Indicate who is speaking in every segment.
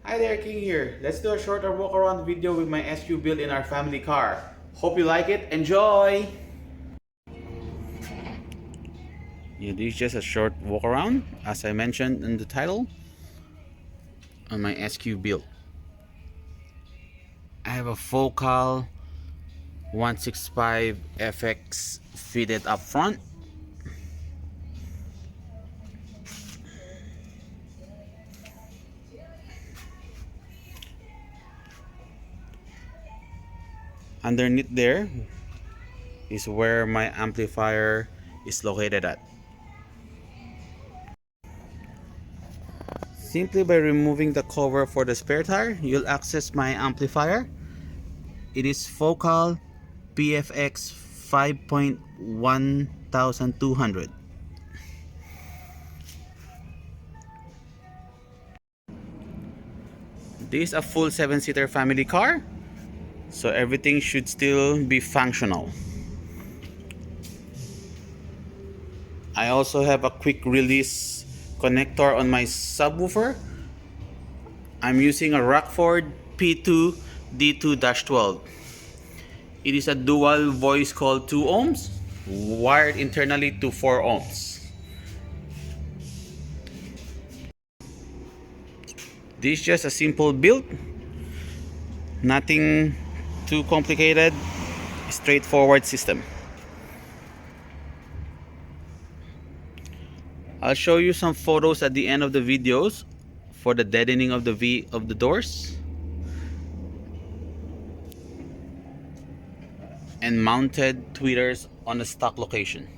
Speaker 1: Hi there, King here. Let's do a shorter walk around video with my SQ built in our family car. Hope you like it. Enjoy! Yeah, this is just a short walk around, as I mentioned in the title, on my SQ build. I have a focal 165 FX fitted up front. Underneath there is where my amplifier is located at. Simply by removing the cover for the spare tire, you'll access my amplifier. It is Focal PFX 5.1200. This is a full 7-seater family car, so everything should still be functional. I also have a quick release connector on my subwoofer. I'm using a Rockford P2 D2-12. It is a dual voice coil 2 ohms, wired internally to 4 ohms. This is just a simple build, nothing too complicated, straightforward system. I'll show you some photos at the end of the videos for the deadening of the doors and mounted tweeters on the stock location.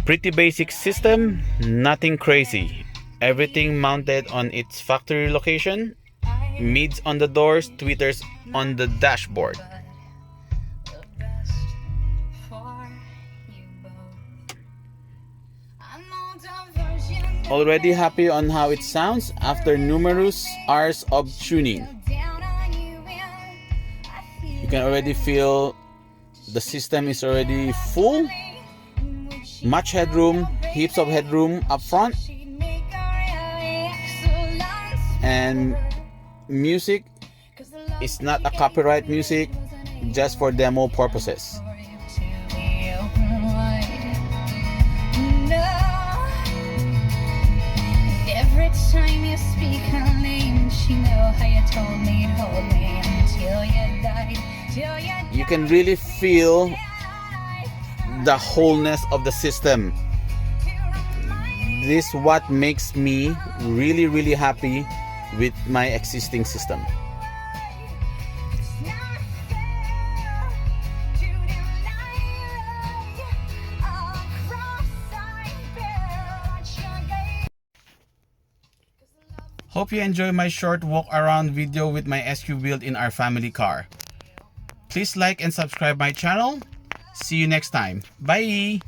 Speaker 1: Pretty basic system, nothing crazy. Everything mounted on its factory location, mids on the doors, tweeters on the dashboard. Already happy on how it sounds after numerous hours of tuning. You can already feel the system is already full. Much headroom, heaps of headroom up front. And music is not a copyright music, just for demo purposes.
Speaker 2: Every time you speak her name, she know how you told me to hold me until you died.
Speaker 1: You can really feel the wholeness of the system. This is what makes me really happy with my existing system. Hope you enjoy my short walk around video with my SQ build in our family car. Please like and subscribe my channel. See you next time. Bye!